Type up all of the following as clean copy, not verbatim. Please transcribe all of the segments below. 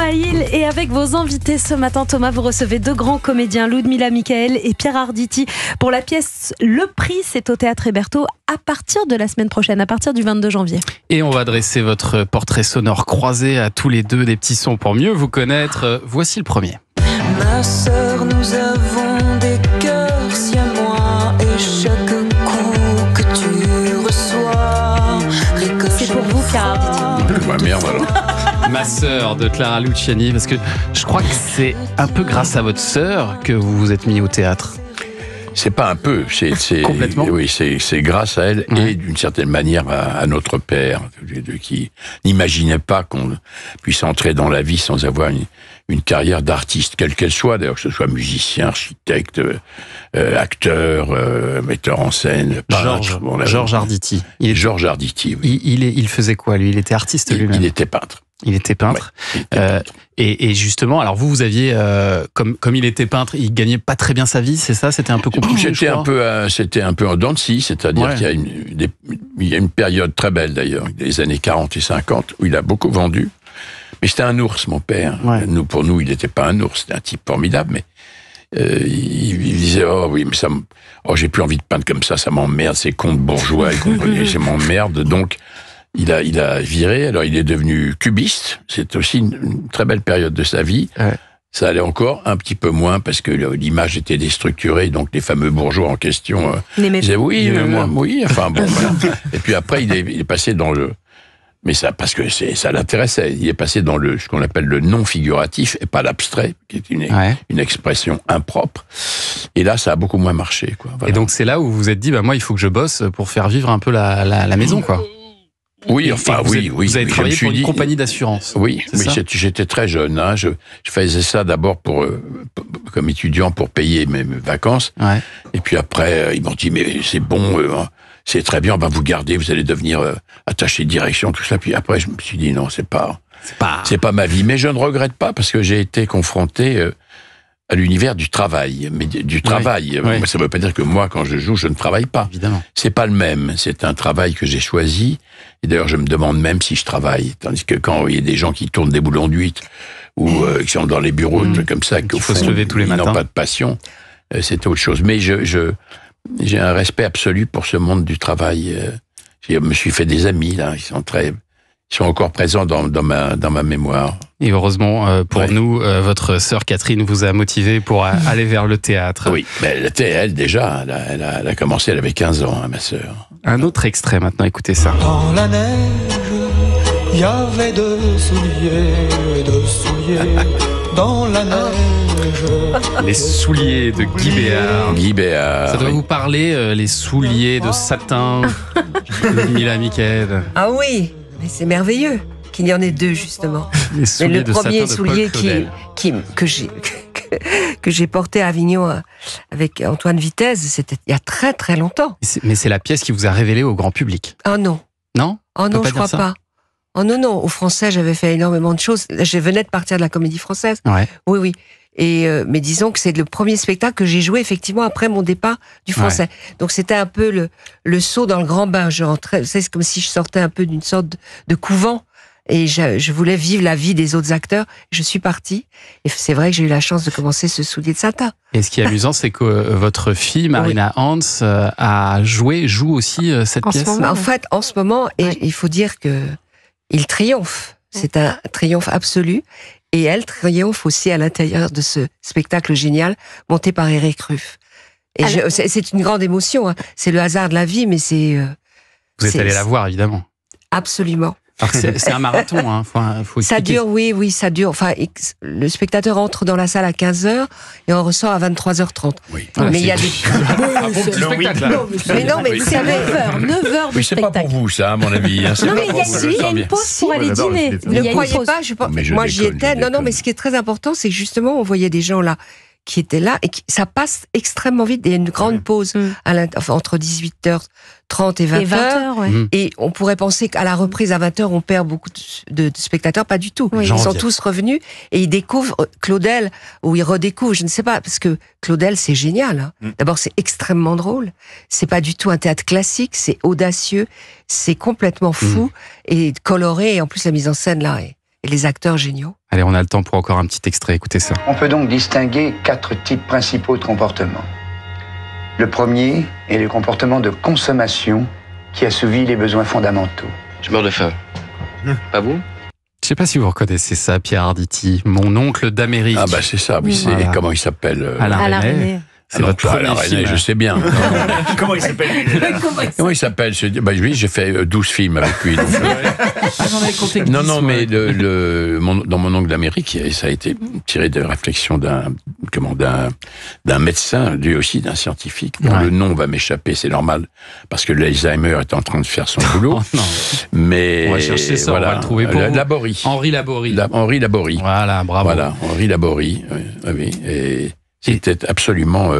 Thomas Hill. Et avec vos invités ce matin, Thomas, vous recevez deux grands comédiens, Ludmilla Michael et Pierre Arditi, pour la pièce Le Prix. C'est au Théâtre Hébertot à partir de la semaine prochaine, à partir du 22 janvier. Et on va dresser votre portrait sonore croisé à tous les deux des petits sons pour mieux vous connaître. Voici le premier. Ma sœur, nous avons des cœurs siamois et chaque coup que tu reçois récolte. C'est pour vous, Pierre Arditi. Bah merde alors. Ma sœur de Clara Luciani, parce que je crois que c'est un peu grâce à votre sœur que vous vous êtes mis au théâtre. C'est pas un peu, c'est Complètement. Oui, c'est grâce à elle et d'une certaine manière à notre père, qui n'imaginait pas qu'on puisse entrer dans la vie sans avoir une carrière d'artiste, quelle qu'elle soit, d'ailleurs, que ce soit musicien, architecte, acteur, metteur en scène, peintre. Georges Arditi. Georges Arditi, oui. Il faisait quoi, lui? Il était artiste lui-même? Il était peintre. Il était peintre. Ouais, il était peintre. Et justement, alors vous aviez, comme il était peintre, il gagnait pas très bien sa vie, c'est ça? C'était un peu compliqué. C'était un peu en dents de scie, c'est-à-dire qu'il y a une période très belle d'ailleurs, des années 40 et 50, où il a beaucoup vendu. Mais c'était un ours, mon père. Ouais. Pour nous, il n'était pas un ours, c'était un type formidable, mais il disait, oh oui, mais j'ai plus envie de peindre comme ça m'emmerde, ces contes bourgeois, ça m'emmerde, donc il a viré, alors il est devenu cubiste, c'est aussi une très belle période de sa vie. Ouais. Ça allait encore un petit peu moins parce que l'image était déstructurée, donc les fameux bourgeois en question disaient oui, enfin bon. Voilà. Et puis après, il est passé dans le... Mais ça, parce que ça l'intéressait, il est passé dans ce qu'on appelle le non figuratif et pas l'abstrait, qui est une expression impropre. Et là, ça a beaucoup moins marché, quoi. Voilà. Et donc c'est là où vous vous êtes dit, moi, il faut que je bosse pour faire vivre un peu la maison, quoi. Oui, Vous avez travaillé pour une compagnie d'assurance. Oui, j'étais très jeune. Hein, je faisais ça d'abord comme étudiant pour payer mes vacances. Ouais. Et puis après, ils m'ont dit, mais c'est bon, c'est très bien, on va vous garder, vous allez devenir attaché de direction, tout ça. Puis après, je me suis dit, non, c'est pas ma vie. Mais je ne regrette pas parce que j'ai été confronté à l'univers du travail. Mais du travail, ça ne veut pas dire que moi, quand je joue, je ne travaille pas. Évidemment. C'est pas le même. C'est un travail que j'ai choisi. Et d'ailleurs, je me demande même si je travaille. Tandis que quand il y a des gens qui tournent des boulons d'huîtres ou qui sont dans les bureaux, comme ça, qu'il faut se lever tous les matins, ils n'ont pas de passion, c'est autre chose. Mais j'ai un respect absolu pour ce monde du travail. Je me suis fait des amis, là. Ils sont encore présents dans ma mémoire. Et heureusement pour nous, votre sœur Catherine vous a motivé pour aller vers le théâtre. Oui, mais elle déjà, elle a commencé, elle avait 15 ans, ma sœur. Un autre extrait maintenant, écoutez ça. Dans la neige, il y avait deux souliers. Dans la neige. Les souliers de Guy Béard. Ça doit vous parler, les souliers de satin de Ludmilla Michael. Ah oui, mais c'est merveilleux qu'il y en ait deux, justement. Mais le premier soulier que j'ai porté à Avignon avec Antoine Vitesse, c'était il y a très très longtemps. Mais c'est la pièce qui vous a révélé au grand public. Oh non. Non ? Oh non, je crois pas. Oh non, au Français, j'avais fait énormément de choses. Je venais de partir de la Comédie Française. Ouais. Oui. Et mais disons que c'est le premier spectacle que j'ai joué effectivement après mon départ du Français. Ouais. Donc c'était un peu le saut dans le grand bain. Je rentrais, c'est comme si je sortais un peu d'une sorte de couvent. Et je voulais vivre la vie des autres acteurs. Je suis partie. Et c'est vrai que j'ai eu la chance de commencer ce soulier de satin. Et ce qui est amusant, c'est que votre fille, Marina Hans, joue aussi cette pièce. En ce moment, et il faut dire que il triomphe. C'est un triomphe absolu. Et elle triomphe aussi à l'intérieur de ce spectacle génial monté par Éric Ruff. Et c'est une grande émotion. Hein. C'est le hasard de la vie, mais c'est... Vous êtes allé la voir, évidemment. Absolument. C'est un marathon, hein. Faut ça dure, oui, ça dure. Enfin, le spectateur entre dans la salle à 15h et on ressort à 23h30. Oui. Mais il y a des... Mais non, mais vous savez, 9h de spectacle. C'est pas pour vous, ça, à mon avis. Non, mais il y a une pause pour aller dîner. Ne croyez pas, moi j'y étais. Non, mais ce qui est très important, c'est que justement, on voyait des gens là qui étaient là et ça passe extrêmement vite. Il y a une grande pause entre 18h30 et 20h. Et on pourrait penser qu'à la reprise à 20h, on perd beaucoup de spectateurs. Pas du tout. Oui. Ils sont tous revenus et ils découvrent Claudel, ou ils redécouvrent, je ne sais pas, parce que Claudel, c'est génial. Hein. D'abord, c'est extrêmement drôle. C'est pas du tout un théâtre classique, c'est audacieux, c'est complètement fou et coloré. Et en plus, la mise en scène, là, et les acteurs géniaux. Allez, on a le temps pour encore un petit extrait, écoutez ça. On peut donc distinguer 4 types principaux de comportements. Le premier est le comportement de consommation qui assouvit les besoins fondamentaux. Je meurs de faim. Pas vous? Je sais pas si vous reconnaissez ça, Pierre Arditi, mon oncle d'Amérique. Ah bah c'est ça, oui, c'est voilà. Comment il s'appelle Alain Resnais. C'est votre premier film. Je sais bien. Comment il s'appelle Comment il s'appelle oui, j'ai fait 12 films avec lui. Donc, non, mais dans Mon oncle d'Amérique, ça a été tiré de réflexions d'un médecin, lui aussi d'un scientifique, dont le nom va m'échapper, c'est normal, parce que l'Alzheimer est en train de faire son boulot. Non. Mais on va chercher ça, voilà, on va le trouver pour Laborie. Henri Laborie. Henri Laborie. Voilà, bravo. Voilà, Henri Laborie. Oui. Et c'était absolument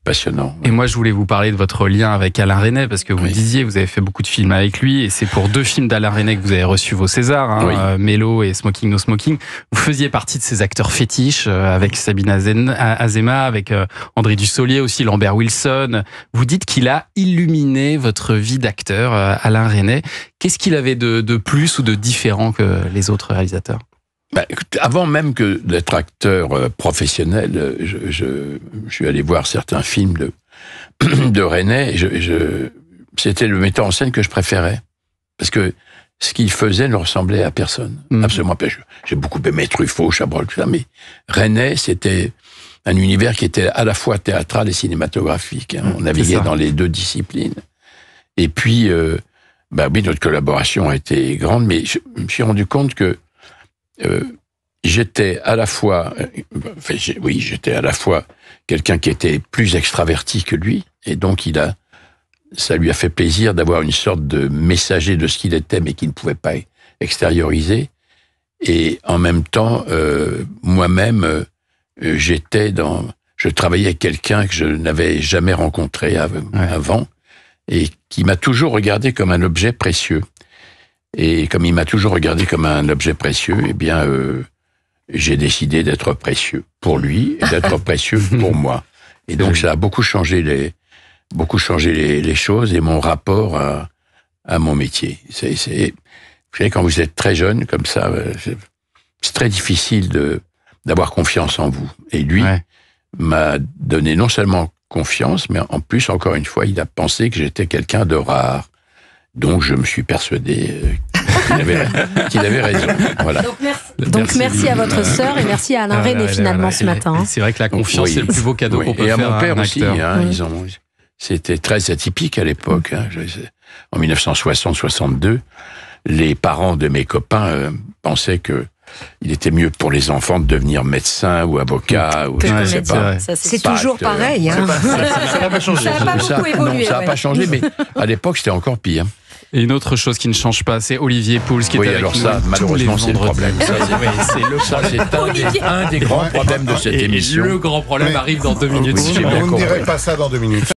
passionnant. Et moi, je voulais vous parler de votre lien avec Alain Resnais, parce que vous disiez, vous avez fait beaucoup de films avec lui, et c'est pour 2 films d'Alain Resnais que vous avez reçu vos Césars, Mélo et Smoking No Smoking. Vous faisiez partie de ces acteurs fétiches, avec Sabine Azema, avec André Dussolier aussi, Lambert Wilson. Vous dites qu'il a illuminé votre vie d'acteur, Alain Resnais. Qu'est-ce qu'il avait de plus ou de différent que les autres réalisateurs ? Écoute, avant même que d'être acteur professionnel, je suis allé voir certains films de Resnais. C'était le metteur en scène que je préférais. Parce que ce qu'il faisait ne ressemblait à personne. Absolument pas. J'ai beaucoup aimé Truffaut, Chabrol, tout ça, mais Resnais, c'était un univers qui était à la fois théâtral et cinématographique. On naviguait dans les 2 disciplines. Et puis, oui, notre collaboration a été grande, mais je me suis rendu compte que j'étais à la fois quelqu'un qui était plus extraverti que lui, et donc ça lui a fait plaisir d'avoir une sorte de messager de ce qu'il était, mais qu'il ne pouvait pas extérioriser. Et en même temps, moi-même, je travaillais avec quelqu'un que je n'avais jamais rencontré avant, et qui m'a toujours regardé comme un objet précieux. Et comme il m'a toujours regardé comme un objet précieux, eh bien, j'ai décidé d'être précieux pour lui et d'être précieux pour moi. Et donc, ça a beaucoup changé les choses et mon rapport à mon métier. Vous savez, quand vous êtes très jeune, comme ça, c'est très difficile d'avoir confiance en vous. Et lui m'a donné non seulement confiance, mais en plus, encore une fois, il a pensé que j'étais quelqu'un de rare. Donc, je me suis persuadé qu'il avait raison. Voilà. Donc merci à votre sœur et merci à Alain Resnais finalement ce matin. C'est vrai que la confiance, c'est le plus beau cadeau qu'on peut faire à un acteur. Et à mon père aussi. C'était très atypique à l'époque. En 1960-62, les parents de mes copains pensaient que il était mieux pour les enfants de devenir médecin ou avocat ou je sais pas. C'est toujours pareil. Ça n'a pas changé. Ça n'a pas beaucoup évolué. Non, ça n'a pas changé, mais à l'époque, c'était encore pire. Et une autre chose qui ne change pas, c'est Olivier Pouls qui est avec nous. Oui, alors ça, malheureusement, c'est le problème. C'est un des grands problèmes de cette émission. Et le grand problème arrive dans 2 minutes. On ne dirait pas ça dans 2 minutes.